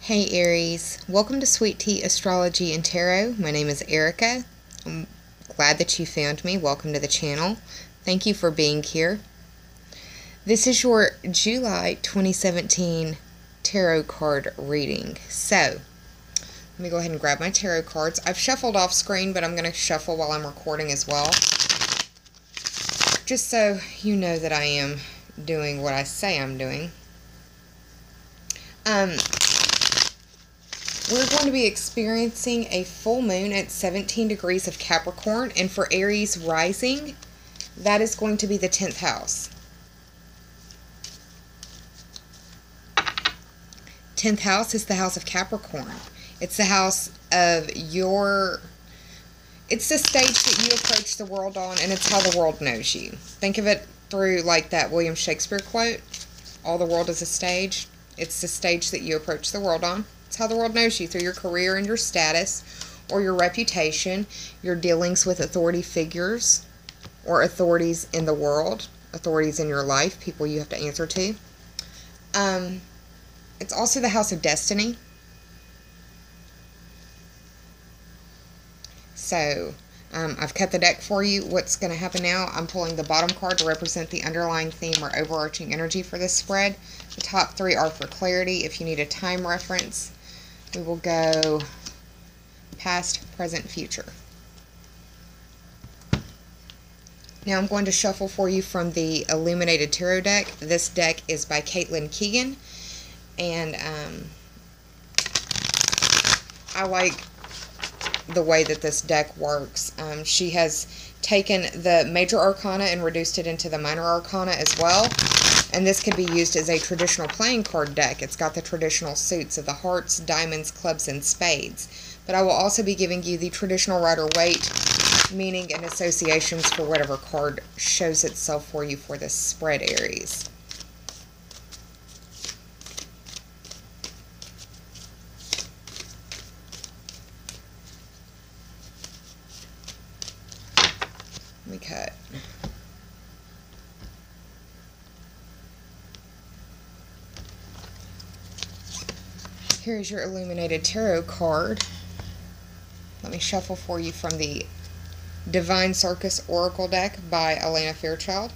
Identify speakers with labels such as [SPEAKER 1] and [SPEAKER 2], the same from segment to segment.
[SPEAKER 1] Hey Aries, welcome to Sweet Tea Astrology and Tarot. My name is Erika. I'm glad that you found me. Welcome to the channel. Thank you for being here. This is your July 2017 tarot card reading. So, let me go ahead and grab my tarot cards. I've shuffled off screen, but I'm going to shuffle while I'm recording as well. Just so you know that I am doing what I say I'm doing. We're going to be experiencing a full moon at 17 degrees of Capricorn, and for Aries rising, that is going to be the 10th house. 10th house is the house of Capricorn. It's the house of it's the stage that you approach the world on, and it's how the world knows you. Think of it through like that William Shakespeare quote, all the world is a stage. It's the stage that you approach the world on. It's how the world knows you, through your career and your status or your reputation, your dealings with authority figures or authorities in the world, authorities in your life, people you have to answer to. It's also the house of destiny. So, I've cut the deck for you. What's going to happen now, I'm pulling the bottom card to represent the underlying theme or overarching energy for this spread. The top three are for clarity. If you need a time reference, we will go past, present, future. Now I'm going to shuffle for you from the Illuminated Tarot deck. This deck is by Caitlin Keegan, and I like the way that this deck works. She has taken the major arcana and reduced it into the minor arcana as well. And this could be used as a traditional playing card deck. It's got the traditional suits of the hearts, diamonds, clubs, and spades. But I will also be giving you the traditional Rider-Waite meaning and associations for whatever card shows itself for you for this spread, Aries. Let me cut. Here's your Illuminated Tarot card. Let me shuffle for you from the Divine Circus Oracle deck by Elena Fairchild.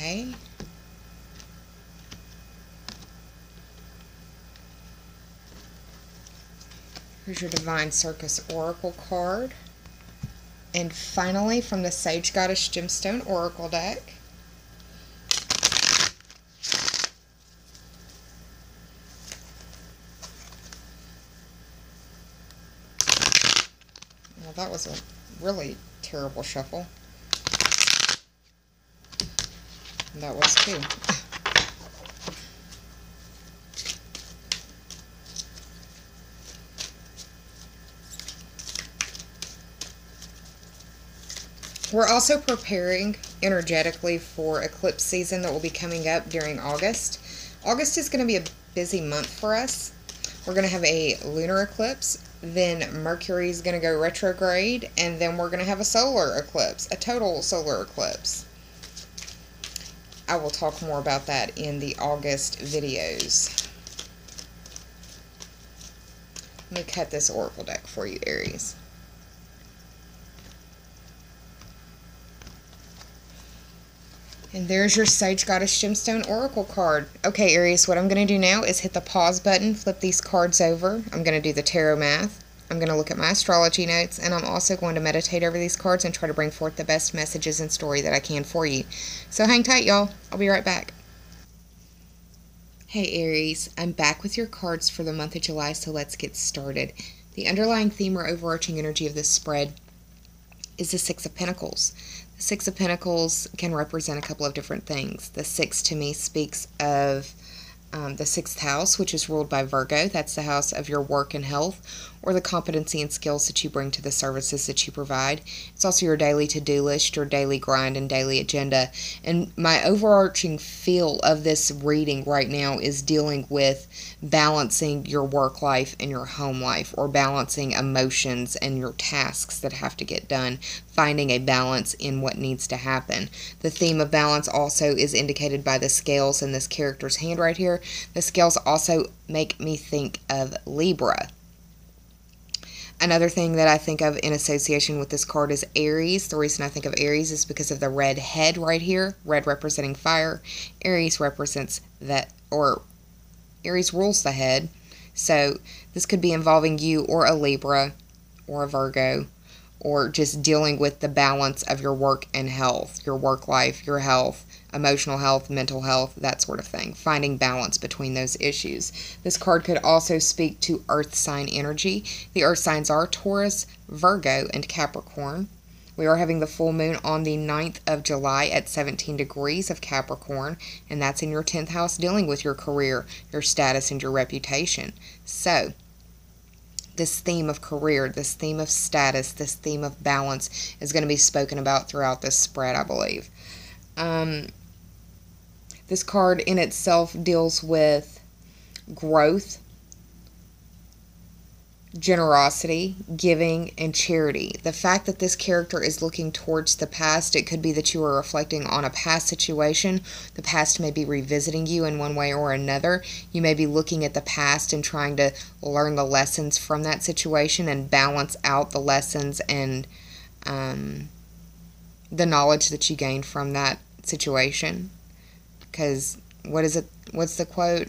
[SPEAKER 1] Okay. Here's your Divine Circus Oracle card. And finally, from the Sage Goddess Gemstone Oracle deck, well, that was a really terrible shuffle. That was too. We're also preparing energetically for eclipse season that will be coming up during August. August is going to be a busy month for us. We're going to have a lunar eclipse, then Mercury is going to go retrograde, and then we're going to have a solar eclipse, a total solar eclipse. I will talk more about that in the August videos. Let me cut this oracle deck for you, Aries. And there's your Sage Goddess Gemstone Oracle card. Okay, Aries, what I'm going to do now is hit the pause button, flip these cards over. I'm going to do the tarot math. I'm going to look at my astrology notes, and I'm also going to meditate over these cards and try to bring forth the best messages and story that I can for you. So hang tight, y'all. I'll be right back. Hey, Aries. I'm back with your cards for the month of July, so let's get started. The underlying theme or overarching energy of this spread is the Six of Pentacles. The Six of Pentacles can represent a couple of different things. The Six, to me, speaks of the 6th house, which is ruled by Virgo. That's the house of your work and health, or the competency and skills that you bring to the services that you provide. It's also your daily to-do list, your daily grind, and daily agenda. And my overarching feel of this reading right now is dealing with balancing your work life and your home life, or balancing emotions and your tasks that have to get done, finding a balance in what needs to happen. The theme of balance also is indicated by the scales in this character's hand right here. The scales also make me think of Libra. Another thing that I think of in association with this card is Aries. The reason I think of Aries is because of the red head right here. Red representing fire. Aries represents that, or Aries rules the head. So this could be involving you or a Libra or a Virgo, or just dealing with the balance of your work and health, your work life, your health, emotional health, mental health, that sort of thing. Finding balance between those issues. This card could also speak to earth sign energy. The earth signs are Taurus, Virgo, and Capricorn. We are having the full moon on the 9th of July at 17 degrees of Capricorn, and that's in your 10th house, dealing with your career, your status, and your reputation. So, this theme of career, this theme of status, this theme of balance is going to be spoken about throughout this spread, I believe. This card in itself deals with growth, generosity, giving, and charity. The fact that this character is looking towards the past, it could be that you are reflecting on a past situation. The past may be revisiting you in one way or another. You may be looking at the past and trying to learn the lessons from that situation and balance out the lessons and the knowledge that you gained from that situation. Because, what's the quote?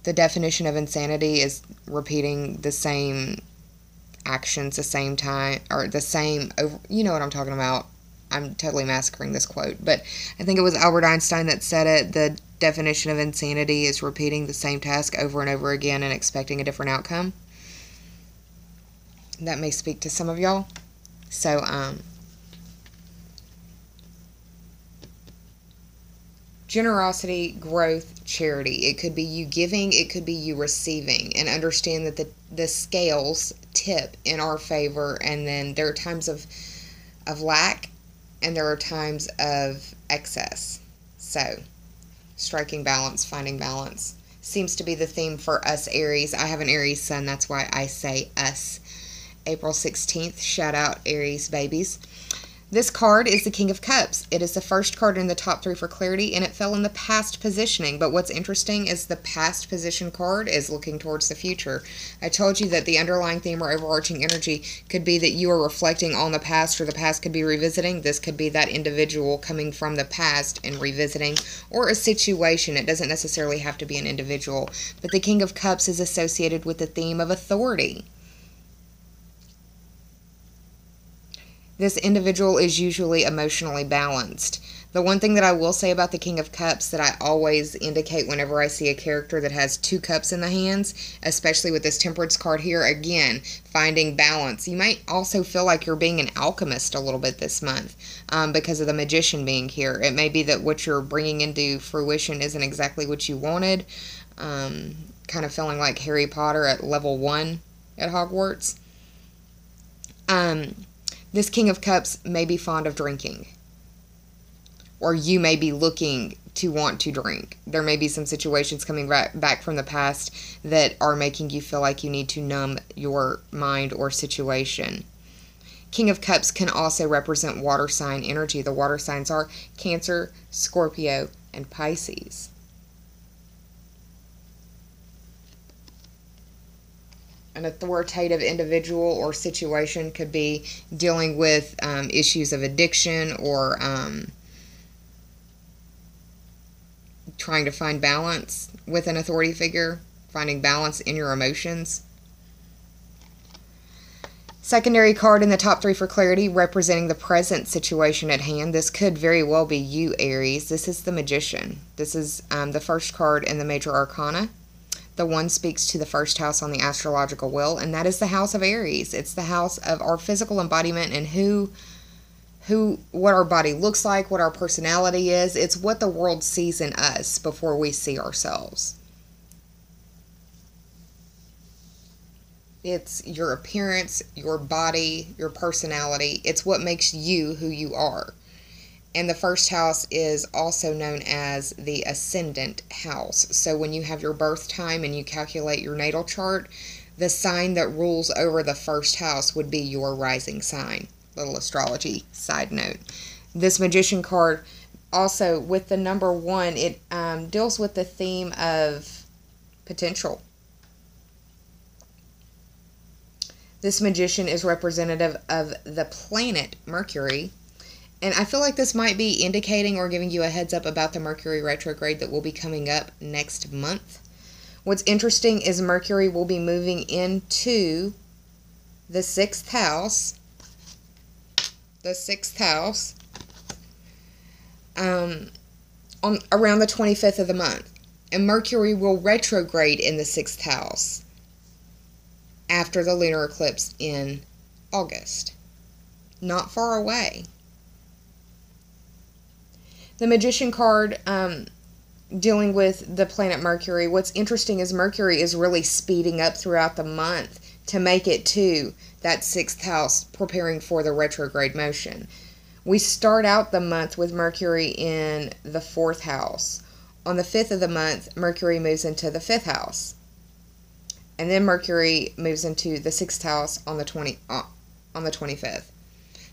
[SPEAKER 1] The definition of insanity is repeating the same actions the same time, or the same, you know what I'm talking about. I'm totally massacring this quote, but I think it was Albert Einstein that said it. The definition of insanity is repeating the same task over and over again and expecting a different outcome. That may speak to some of y'all. So, generosity, growth, charity. It could be you giving, it could be you receiving, and understand that the scales tip in our favor, and then there are times of lack and there are times of excess. So, striking balance, finding balance seems to be the theme for us Aries. I have an Aries sun, that's why I say us. April 16th, shout out Aries babies. This card is the King of Cups. It is the first card in the top 3 for clarity, and it fell in the past positioning. But what's interesting is the past position card is looking towards the future. I told you that the underlying theme or overarching energy could be that you are reflecting on the past, or the past could be revisiting. This could be that individual coming from the past and revisiting, or a situation. It doesn't necessarily have to be an individual. But the King of Cups is associated with the theme of authority. This individual is usually emotionally balanced. The one thing that I will say about the King of Cups that I always indicate whenever I see a character that has 2 cups in the hands, especially with this Temperance card here, again, finding balance. You might also feel like you're being an alchemist a little bit this month because of the Magician being here. It may be that what you're bringing into fruition isn't exactly what you wanted, kind of feeling like Harry Potter at level 1 at Hogwarts. This King of Cups may be fond of drinking, or you may be looking to want to drink. There may be some situations coming back from the past that are making you feel like you need to numb your mind or situation. King of Cups can also represent water sign energy. The water signs are Cancer, Scorpio, and Pisces. An authoritative individual or situation could be dealing with issues of addiction, or trying to find balance with an authority figure, finding balance in your emotions. Secondary card in the top 3 for clarity, representing the present situation at hand. This could very well be you, Aries. This is the Magician. This is the first card in the Major Arcana. The 1 speaks to the first house on the astrological wheel, and that is the house of Aries. It's the house of our physical embodiment and who what our body looks like, what our personality is. It's what the world sees in us before we see ourselves. It's your appearance, your body, your personality. It's what makes you who you are. And the first house is also known as the ascendant house. So when you have your birth time and you calculate your natal chart, the sign that rules over the first house would be your rising sign. Little astrology side note. This Magician card, also with the number 1, it deals with the theme of potential. This Magician is representative of the planet Mercury. And I feel like this might be indicating or giving you a heads up about the Mercury retrograde that will be coming up next month. What's interesting is Mercury will be moving into the 6th house. The 6th house. On around the 25th of the month. And Mercury will retrograde in the 6th house after the lunar eclipse in August. Not far away. The Magician card, dealing with the planet Mercury, what's interesting is Mercury is really speeding up throughout the month to make it to that 6th house, preparing for the retrograde motion. We start out the month with Mercury in the 4th house. On the 5th of the month, Mercury moves into the 5th house. And then Mercury moves into the 6th house on the 25th.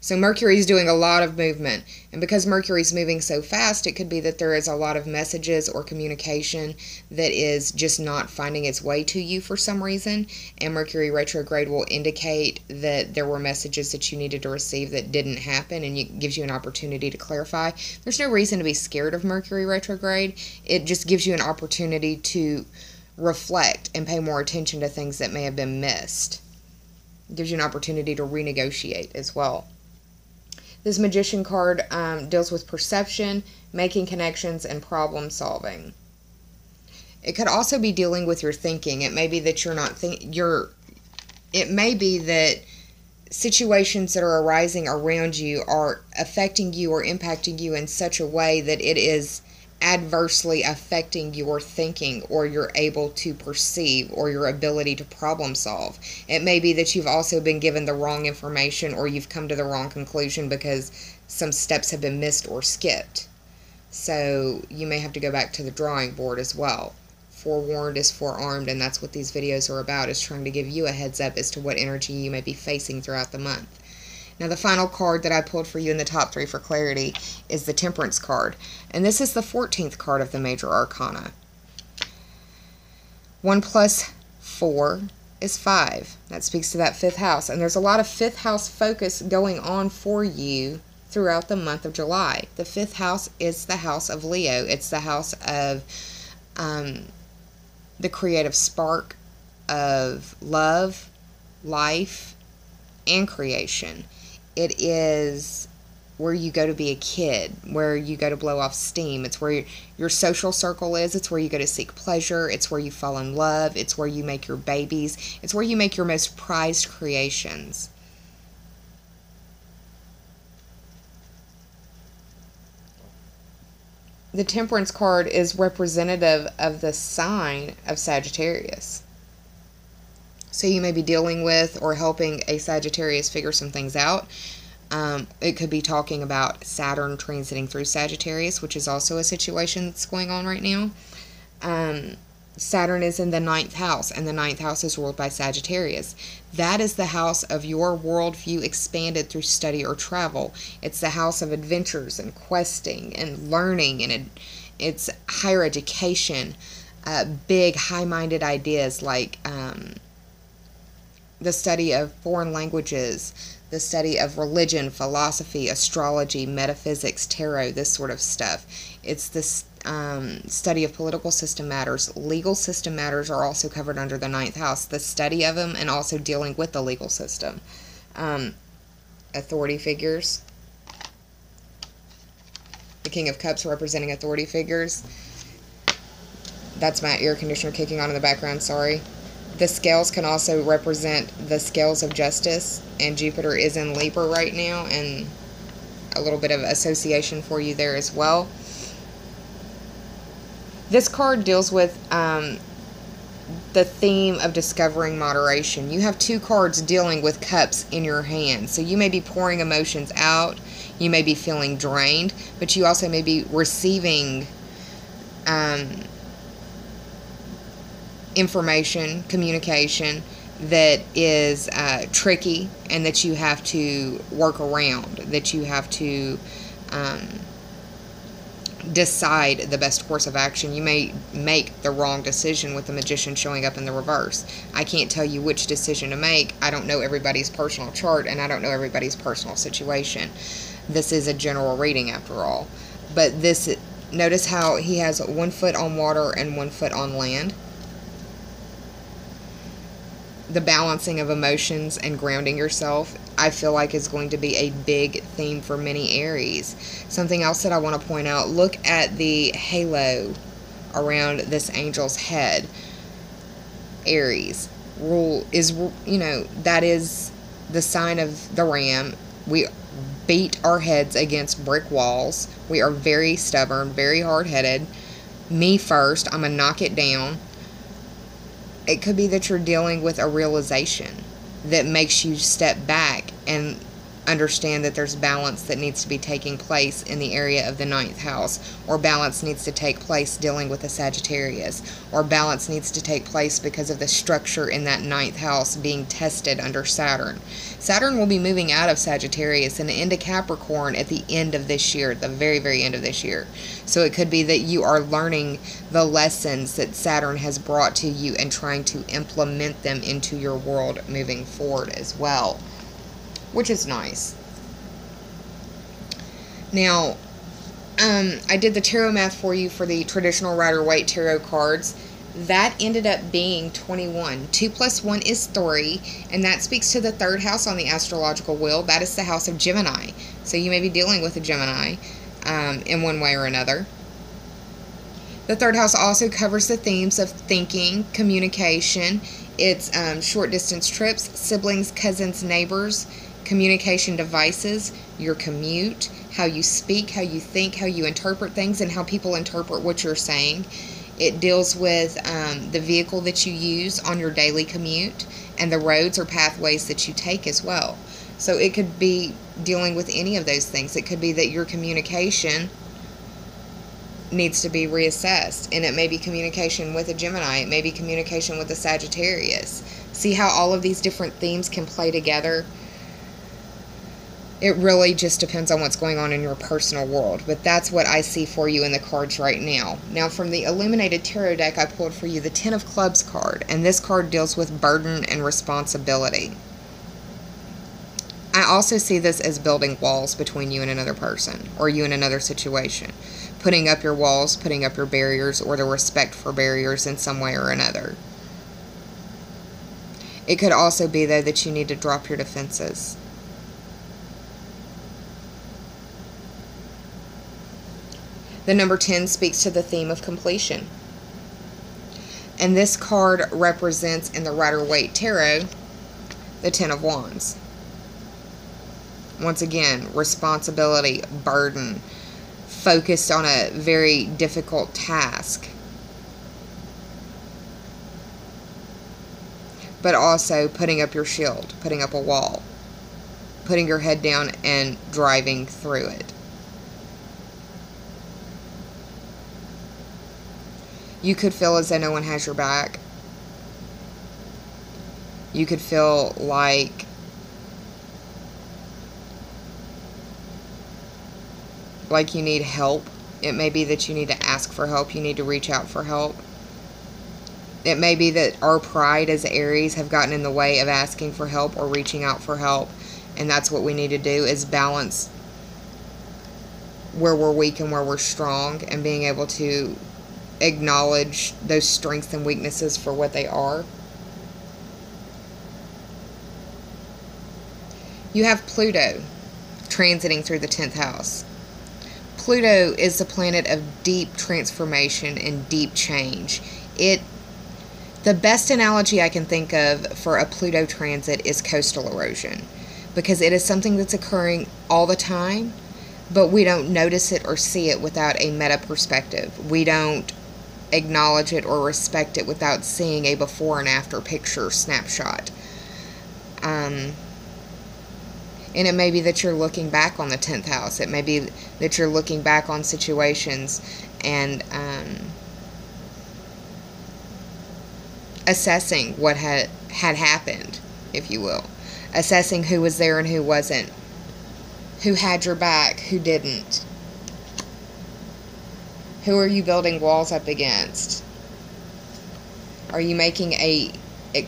[SPEAKER 1] So Mercury is doing a lot of movement. And because Mercury is moving so fast, it could be that there is a lot of messages or communication that is just not finding its way to you for some reason. And Mercury retrograde will indicate that there were messages that you needed to receive that didn't happen, and it gives you an opportunity to clarify. There's no reason to be scared of Mercury retrograde. It just gives you an opportunity to reflect and pay more attention to things that may have been missed. It gives you an opportunity to renegotiate as well. This Magician card deals with perception, making connections, and problem solving. It could also be dealing with your thinking. It may be that it may be that situations that are arising around you are affecting you or impacting you in such a way that it is adversely affecting your thinking, or you're able to perceive, or your ability to problem solve. It may be that you've also been given the wrong information, or you've come to the wrong conclusion because some steps have been missed or skipped. So you may have to go back to the drawing board as well. Forewarned is forearmed, and that's what these videos are about, is trying to give you a heads up as to what energy you may be facing throughout the month. Now, the final card that I pulled for you in the top 3 for clarity is the Temperance card. And this is the 14th card of the Major Arcana. 1 plus 4 is 5. That speaks to that 5th house. And there's a lot of 5th house focus going on for you throughout the month of July. The 5th house is the house of Leo. It's the house of the creative spark of love, life, and creation. It is where you go to be a kid, where you go to blow off steam. It's where your social circle is. It's where you go to seek pleasure. It's where you fall in love. It's where you make your babies. It's where you make your most prized creations. The Temperance card is representative of the sign of Sagittarius. So you may be dealing with or helping a Sagittarius figure some things out. It could be talking about Saturn transiting through Sagittarius, which is also a situation that's going on right now. Saturn is in the 9th house, and the 9th house is ruled by Sagittarius. That is the house of your worldview expanded through study or travel. It's the house of adventures and questing and learning, and it's higher education, big, high-minded ideas like the study of foreign languages, the study of religion, philosophy, astrology, metaphysics, tarot, this sort of stuff. It's the study of political system matters. Legal system matters are also covered under the 9th house. The study of them and also dealing with the legal system. Authority figures. The King of Cups representing authority figures. That's my air conditioner kicking on in the background, sorry. The scales can also represent the scales of justice, and Jupiter is in Libra right now, and a little bit of association for you there as well. This card deals with the theme of discovering moderation. You have 2 cards dealing with cups in your hand. So you may be pouring emotions out. You may be feeling drained. But you also may be receiving information, communication that is tricky and that you have to work around. That you have to decide the best course of action. You may make the wrong decision with the Magician showing up in the reverse. I can't tell you which decision to make. I don't know everybody's personal chart, and I don't know everybody's personal situation. This is a general reading after all. But this, notice how he has 1 foot on water and 1 foot on land. The balancing of emotions and grounding yourself, I feel like, is going to be a big theme for many Aries. Something else that I want to point out, look at the halo around this angel's head. Aries is, you know, that is the sign of the ram. We beat our heads against brick walls. We are very stubborn, very hard-headed. Me first, I'm going to knock it down. It could be that you're dealing with a realization that makes you step back and understand that there's balance that needs to be taking place in the area of the 9th house, or balance needs to take place dealing with a Sagittarius, or balance needs to take place because of the structure in that 9th house being tested under Saturn. Saturn will be moving out of Sagittarius and into Capricorn at the end of this year, at the very, very end of this year. So it could be that you are learning the lessons that Saturn has brought to you and trying to implement them into your world moving forward as well, which is nice. Now, I did the tarot math for you for the traditional Rider-Waite tarot cards. That ended up being 21. 2 plus 1 is 3, and that speaks to the 3rd house on the astrological wheel. That is the house of Gemini. So you may be dealing with a Gemini in one way or another. The 3rd house also covers the themes of thinking, communication. It's short distance trips, siblings, cousins, neighbors, communication devices, your commute, how you speak, how you think, how you interpret things, and how people interpret what you're saying. It deals with the vehicle that you use on your daily commute and the roads or pathways that you take as well. So it could be dealing with any of those things. It could be that your communication needs to be reassessed, and it may be communication with a Gemini. It may be communication with a Sagittarius. See how all of these different themes can play together? It really just depends on what's going on in your personal world. But that's what I see for you in the cards right now. Now, from the Illuminated Tarot deck, I pulled for you the 10 of Clubs card. And this card deals with burden and responsibility. I also see this as building walls between you and another person, or you and another situation. Putting up your walls, putting up your barriers, or the respect for barriers in some way or another. It could also be, though, that you need to drop your defenses. The number 10 speaks to the theme of completion. And this card represents, in the Rider-Waite Tarot, the 10 of Wands. Once again, responsibility, burden, focused on a very difficult task. But also putting up your shield, putting up a wall, putting your head down and driving through it. You could feel as though no one has your back. You could feel like you need help. It may be that you need to ask for help. You need to reach out for help. It may be that our pride as Aries have gotten in the way of asking for help or reaching out for help. And that's what we need to do, is balance where we're weak and where we're strong, and being able to acknowledge those strengths and weaknesses for what they are. You have Pluto transiting through the 10th house. Pluto is the planet of deep transformation and deep change. The best analogy I can think of for a Pluto transit is coastal erosion, because it is something that's occurring all the time, but we don't notice it or see it without a meta perspective. We don't acknowledge it or respect it without seeing a before and after picture snapshot. And it may be that you're looking back on the 10th house. It may be that you're looking back on situations and assessing what had happened, if you will. Assessing who was there and who wasn't. Who had your back, who didn't. Who are you building walls up against? Are you making a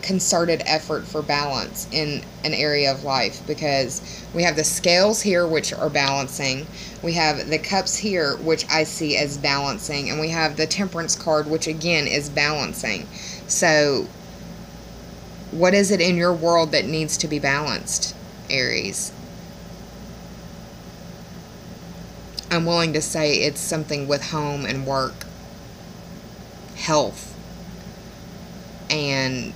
[SPEAKER 1] concerted effort for balance in an area of life? Because we have the scales here, which are balancing. We have the cups here, which I see as balancing. And we have the temperance card, which again is balancing. So what is it in your world that needs to be balanced, Aries? I'm willing to say it's something with home and work, health, and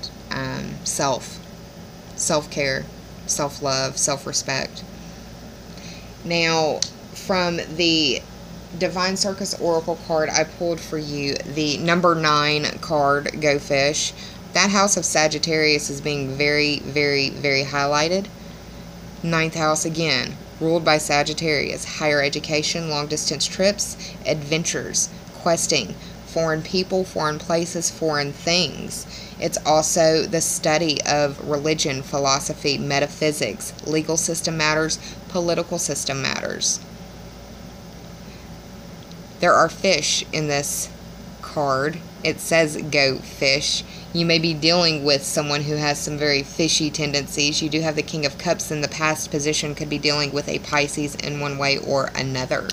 [SPEAKER 1] self-care, self-love, self-respect. Now, from the Divine Circus Oracle card, I pulled for you the number 9 card, Go Fish. That house of Sagittarius is being very, very, very highlighted. 9th house again, ruled by Sagittarius. Higher education, long-distance trips, adventures, questing, foreign people, foreign places, foreign things. It's also the study of religion, philosophy, metaphysics, legal system matters, political system matters. There are fish in this card. It says go fish. You may be dealing with someone who has some very fishy tendencies. You do have the King of Cups in the past position. Could be dealing with a Pisces in one way or another.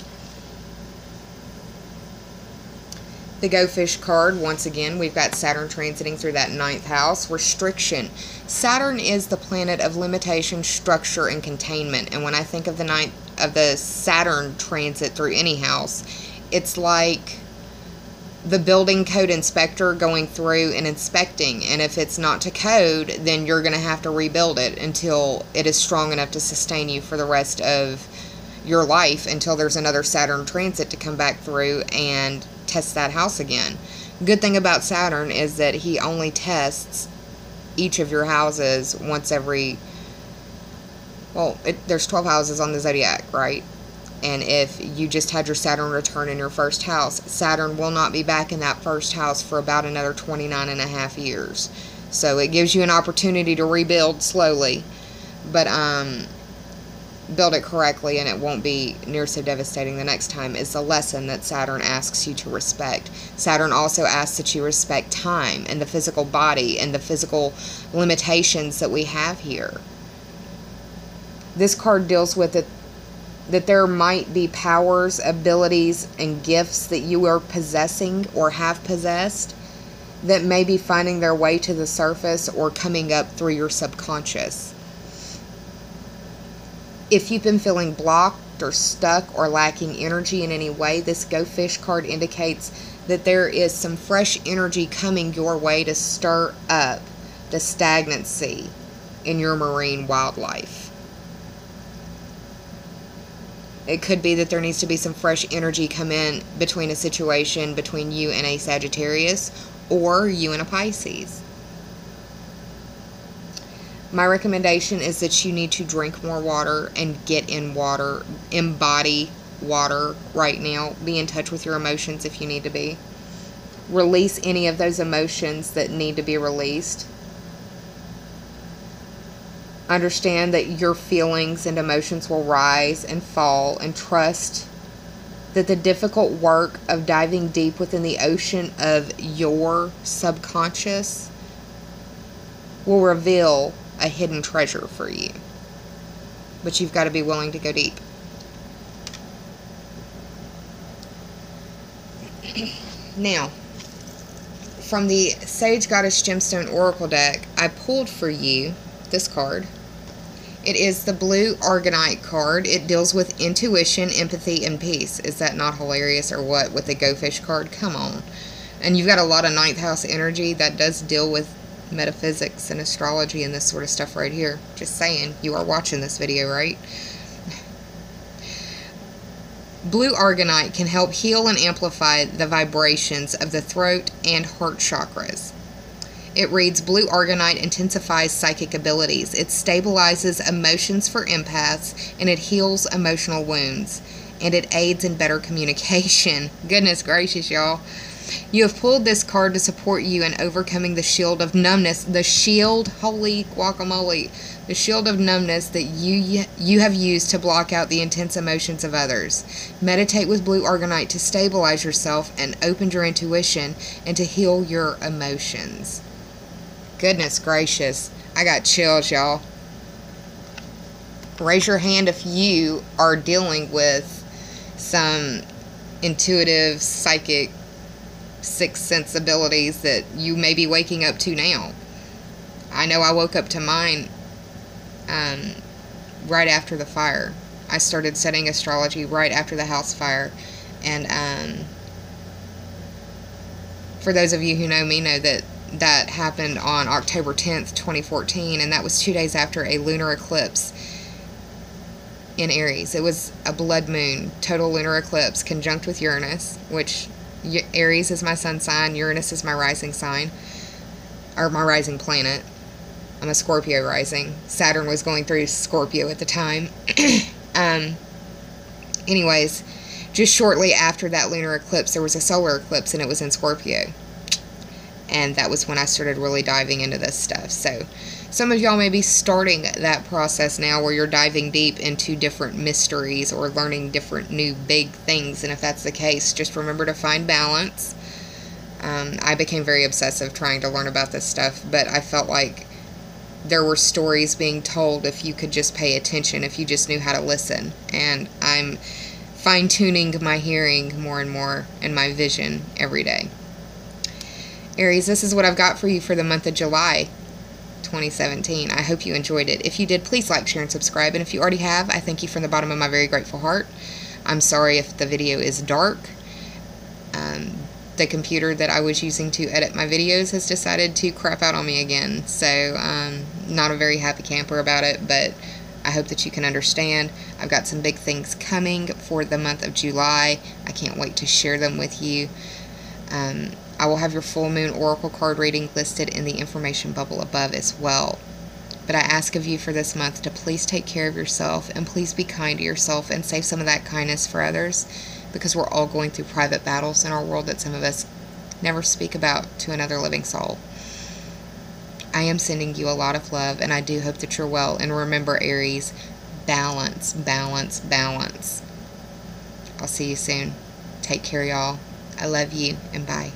[SPEAKER 1] The Go Fish card, once again, we've got Saturn transiting through that 9th house. Restriction. Saturn is the planet of limitation, structure, and containment. And when I think of the Saturn transit through any house, it's like the building code inspector going through and inspecting. And if it's not to code, then you're going to have to rebuild it until it is strong enough to sustain you for the rest of your life, until there's another Saturn transit to come back through and test that house again. Good thing about Saturn is that he only tests each of your houses once every, well, there's 12 houses on the zodiac, right? And if you just had your Saturn return in your first house, Saturn will not be back in that first house for about another 29.5 years. So it gives you an opportunity to rebuild slowly, but build it correctly, and it won't be near so devastating the next time. Is the lesson that Saturn asks you to respect. Saturn also asks that you respect time and the physical body and the physical limitations that we have here. This card deals with it, that there might be powers, abilities, and gifts that you are possessing or have possessed that may be finding their way to the surface or coming up through your subconscious. If you've been feeling blocked or stuck or lacking energy in any way, this Go Fish card indicates that there is some fresh energy coming your way to stir up the stagnancy in your marine wildlife. It could be that there needs to be some fresh energy come in between a situation between you and a Sagittarius or you and a Pisces. My recommendation is that you need to drink more water and get in water, embody water right now. Be in touch with your emotions if you need to be. Release any of those emotions that need to be released. Understand that your feelings and emotions will rise and fall, and trust that the difficult work of diving deep within the ocean of your subconscious will reveal a hidden treasure for you. But you've got to be willing to go deep. Now, from the Sage Goddess Gemstone Oracle deck, I pulled for you this card. It is the blue Argonite card. It deals with intuition, empathy, and peace. Is that not hilarious or what with the Go Fish card? Come on. And you've got a lot of 9th house energy that does deal with metaphysics and astrology and this sort of stuff right here. Just saying. You are watching this video, right? Blue Argonite can help heal and amplify the vibrations of the throat and heart chakras. It reads, Blue Argonite intensifies psychic abilities. It stabilizes emotions for empaths, and it heals emotional wounds. And it aids in better communication. Goodness gracious, y'all. You have pulled this card to support you in overcoming the shield of numbness. The shield, holy guacamole. The shield of numbness that you have used to block out the intense emotions of others. Meditate with Blue Argonite to stabilize yourself and open your intuition and to heal your emotions. Goodness gracious. I got chills, y'all. Raise your hand if you are dealing with some intuitive, psychic, sixth sense abilities that you may be waking up to now. I know I woke up to mine right after the fire. I started studying astrology right after the house fire, and for those of you who know me know that happened on October 10th, 2014, and that was 2 days after a lunar eclipse in Aries. It was a blood moon, total lunar eclipse, conjunct with Uranus, which Aries is my sun sign, Uranus is my rising sign, or my rising planet. I'm a Scorpio rising. Saturn was going through Scorpio at the time. Anyways, just shortly after that lunar eclipse, there was a solar eclipse, and it was in Scorpio. And that was when I started really diving into this stuff. So some of y'all may be starting that process now where you're diving deep into different mysteries or learning different new big things. And if that's the case, just remember to find balance. I became very obsessive trying to learn about this stuff, but I felt like there were stories being told if you could just pay attention, if you just knew how to listen. And I'm fine-tuning my hearing more and more and my vision every day. Aries, this is what I've got for you for the month of July 2017. I hope you enjoyed it. If you did, please like, share, and subscribe. And if you already have, I thank you from the bottom of my very grateful heart. I'm sorry if the video is dark. The computer that I was using to edit my videos has decided to crap out on me again. So, not a very happy camper about it, but I hope that you can understand. I've got some big things coming for the month of July. I can't wait to share them with you. I will have your full moon oracle card reading listed in the information bubble above as well. But I ask of you for this month to please take care of yourself, and please be kind to yourself and save some of that kindness for others, because we're all going through private battles in our world that some of us never speak about to another living soul. I am sending you a lot of love, and I do hope that you're well. And remember, Aries, balance, balance, balance. I'll see you soon. Take care, y'all. I love you, and bye.